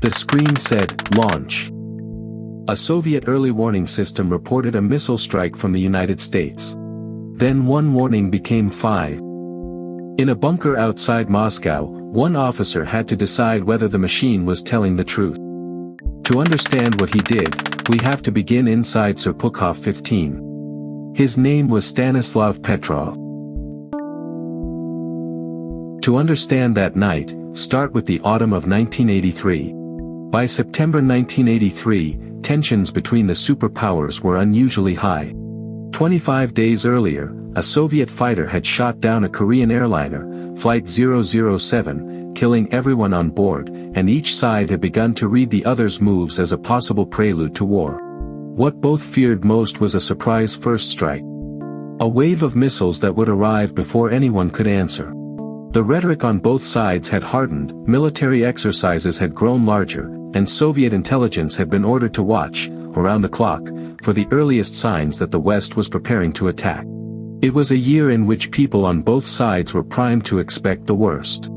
The screen said, "Launch." A Soviet early warning system reported a missile strike from the United States. Then one warning became 5. In a bunker outside Moscow, one officer had to decide whether the machine was telling the truth. To understand what he did, we have to begin inside Serpukhov 15. His name was Stanislav Petrov. To understand that night, start with the autumn of 1983. By September 1983, tensions between the superpowers were unusually high. 25 days earlier, a Soviet fighter had shot down a Korean airliner, Flight 007, killing everyone on board, and each side had begun to read the other's moves as a possible prelude to war. What both feared most was a surprise first strike. A wave of missiles that would arrive before anyone could answer. The rhetoric on both sides had hardened, military exercises had grown larger, and Soviet intelligence had been ordered to watch, around the clock, for the earliest signs that the West was preparing to attack. It was a year in which people on both sides were primed to expect the worst.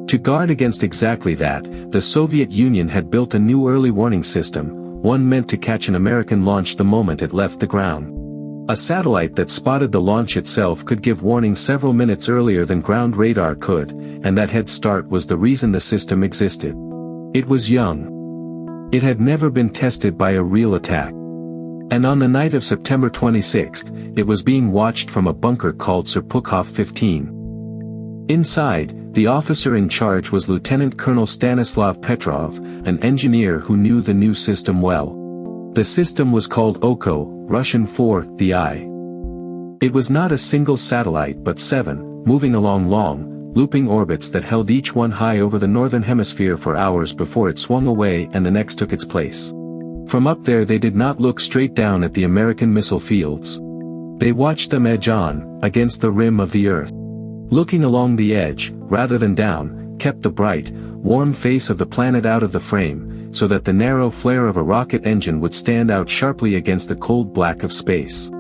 To guard against exactly that, the Soviet Union had built a new early warning system, one meant to catch an American launch the moment it left the ground. A satellite that spotted the launch itself could give warning several minutes earlier than ground radar could, and that head start was the reason the system existed. It was young. It had never been tested by a real attack. And on the night of September 26, it was being watched from a bunker called Serpukhov 15. Inside, the officer in charge was Lieutenant Colonel Stanislav Petrov, an engineer who knew the new system well. The system was called Oko, Russian for the Eye. It was not a single satellite but 7, moving along long, looping orbits that held each one high over the northern hemisphere for hours before it swung away and the next took its place. From up there they did not look straight down at the American missile fields. They watched them edge on, against the rim of the Earth. Looking along the edge, rather than down, kept the bright, warm face of the planet out of the frame, so that the narrow flare of a rocket engine would stand out sharply against the cold black of space.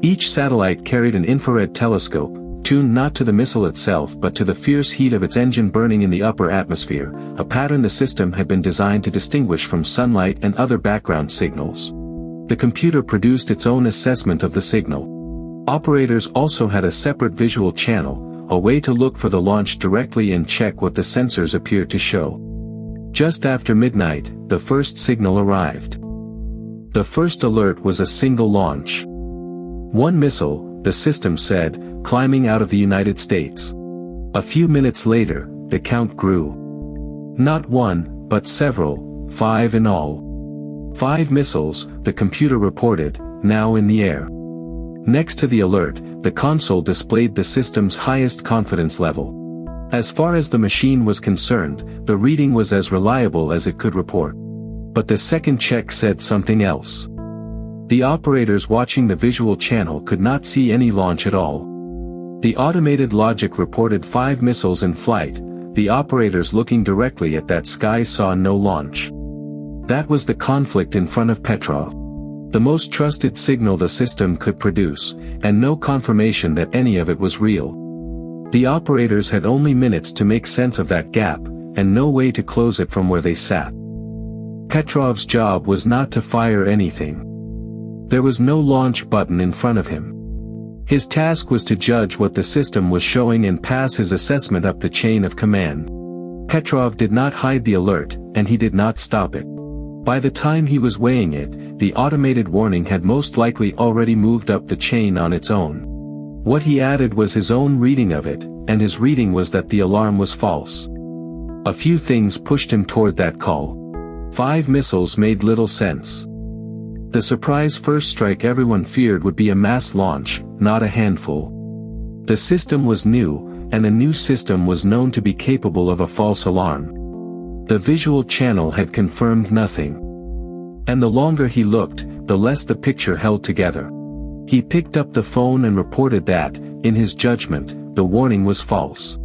Each satellite carried an infrared telescope, tuned not to the missile itself but to the fierce heat of its engine burning in the upper atmosphere, a pattern the system had been designed to distinguish from sunlight and other background signals. The computer produced its own assessment of the signal. Operators also had a separate visual channel, a way to look for the launch directly and check what the sensors appeared to show. Just after midnight, the first signal arrived. The first alert was a single launch. One missile, the system said, climbing out of the United States. A few minutes later, the count grew. Not one, but several, 5 in all. 5 missiles, the computer reported, now in the air. Next to the alert, the console displayed the system's highest confidence level. As far as the machine was concerned, the reading was as reliable as it could report. But the second check said something else. The operators watching the visual channel could not see any launch at all. The automated logic reported 5 missiles in flight, the operators looking directly at that sky saw no launch. That was the conflict in front of Petrov. The most trusted signal the system could produce, and no confirmation that any of it was real. The operators had only minutes to make sense of that gap, and no way to close it from where they sat. Petrov's job was not to fire anything. There was no launch button in front of him. His task was to judge what the system was showing and pass his assessment up the chain of command. Petrov did not hide the alert, and he did not stop it. By the time he was weighing it, the automated warning had most likely already moved up the chain on its own. What he added was his own reading of it, and his reading was that the alarm was false. A few things pushed him toward that call. 5 missiles made little sense. The surprise first strike everyone feared would be a mass launch, not a handful. The system was new, and a new system was known to be capable of a false alarm. The visual channel had confirmed nothing. And the longer he looked, the less the picture held together. He picked up the phone and reported that, in his judgment, the warning was false.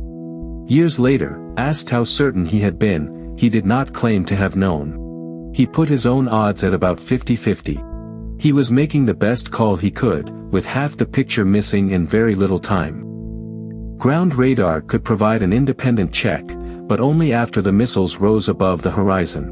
Years later, asked how certain he had been, he did not claim to have known. He put his own odds at about 50-50. He was making the best call he could, with half the picture missing in very little time. Ground radar could provide an independent check, but only after the missiles rose above the horizon.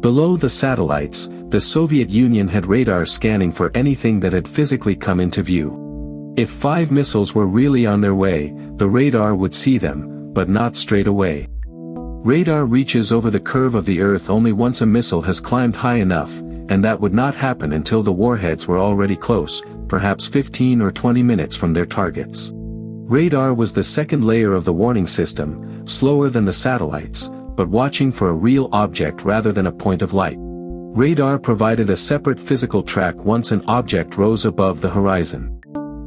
Below the satellites, the Soviet Union had radar scanning for anything that had physically come into view. If 5 missiles were really on their way, the radar would see them, but not straight away. Radar reaches over the curve of the Earth only once a missile has climbed high enough, and that would not happen until the warheads were already close, perhaps 15 or 20 minutes from their targets. Radar was the second layer of the warning system, slower than the satellites, but watching for a real object rather than a point of light. Radar provided a separate physical track once an object rose above the horizon.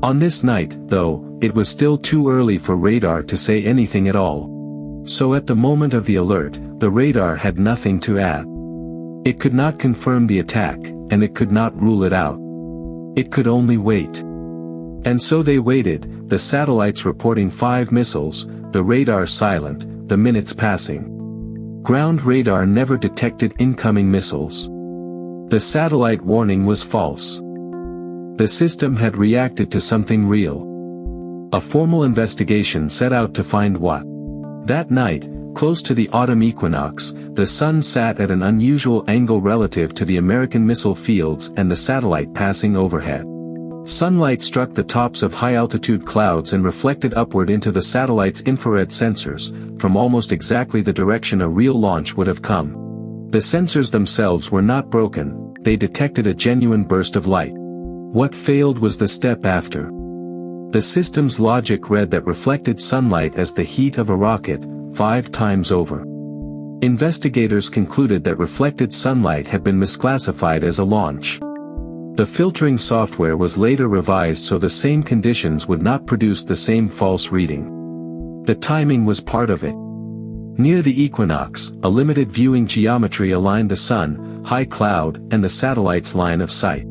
On this night, though, it was still too early for radar to say anything at all. So at the moment of the alert, the radar had nothing to add. It could not confirm the attack, and it could not rule it out. It could only wait. And so they waited, the satellites reporting 5 missiles, the radar silent, the minutes passing. Ground radar never detected incoming missiles. The satellite warning was false. The system had reacted to something real. A formal investigation set out to find what. That night, close to the autumn equinox, the sun sat at an unusual angle relative to the American missile fields and the satellite passing overhead. Sunlight struck the tops of high-altitude clouds and reflected upward into the satellite's infrared sensors, from almost exactly the direction a real launch would have come. The sensors themselves were not broken, they detected a genuine burst of light. What failed was the step after. The system's logic read that reflected sunlight as the heat of a rocket, 5 times over. Investigators concluded that reflected sunlight had been misclassified as a launch. The filtering software was later revised so the same conditions would not produce the same false reading. The timing was part of it. Near the equinox, a limited viewing geometry aligned the sun, high cloud, and the satellite's line of sight.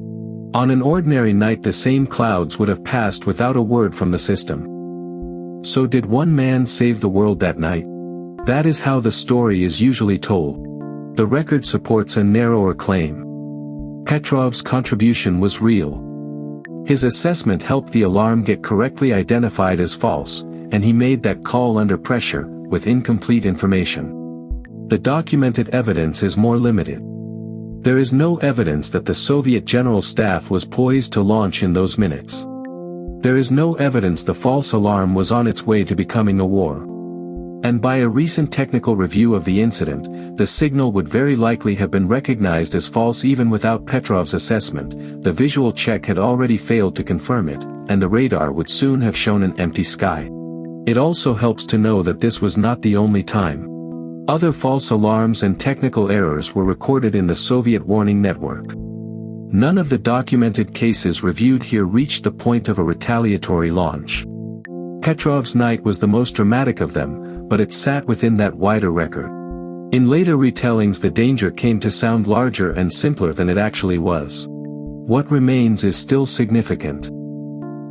On an ordinary night the same clouds would have passed without a word from the system. So did one man save the world that night? That is how the story is usually told. The record supports a narrower claim. Petrov's contribution was real. His assessment helped the alarm get correctly identified as false, and he made that call under pressure, with incomplete information. The documented evidence is more limited. There is no evidence that the Soviet General Staff was poised to launch in those minutes. There is no evidence the false alarm was on its way to becoming a war. And by a recent technical review of the incident, the signal would very likely have been recognized as false even without Petrov's assessment. The visual check had already failed to confirm it, and the radar would soon have shown an empty sky. It also helps to know that this was not the only time. Other false alarms and technical errors were recorded in the Soviet warning network. None of the documented cases reviewed here reached the point of a retaliatory launch. Petrov's night was the most dramatic of them, but it sat within that wider record. In later retellings the danger came to sound larger and simpler than it actually was. What remains is still significant.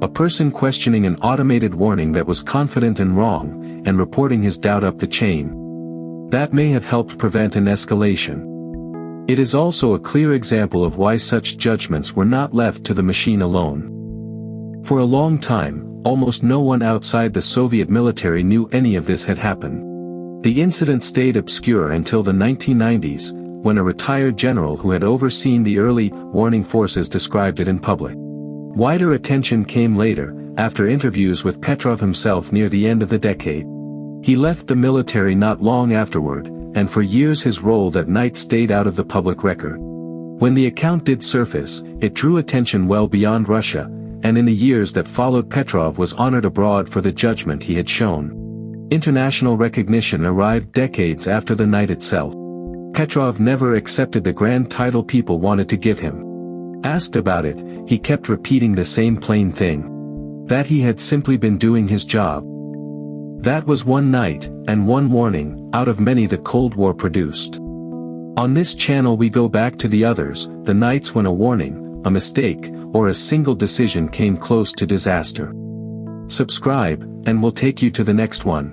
A person questioning an automated warning that was confident and wrong, and reporting his doubt up the chain. That may have helped prevent an escalation. It is also a clear example of why such judgments were not left to the machine alone. For a long time, almost no one outside the Soviet military knew any of this had happened. The incident stayed obscure until the 1990s, when a retired general who had overseen the early warning forces described it in public. Wider attention came later, after interviews with Petrov himself near the end of the decade. He left the military not long afterward, and for years his role that night stayed out of the public record. When the account did surface, it drew attention well beyond Russia, and in the years that followed Petrov was honored abroad for the judgment he had shown. International recognition arrived decades after the night itself. Petrov never accepted the grand title people wanted to give him. Asked about it, he kept repeating the same plain thing. That he had simply been doing his job. That was one night, and one warning, out of many the Cold War produced. On this channel we go back to the others, the nights when a warning, a mistake, or a single decision came close to disaster. Subscribe, and we'll take you to the next one.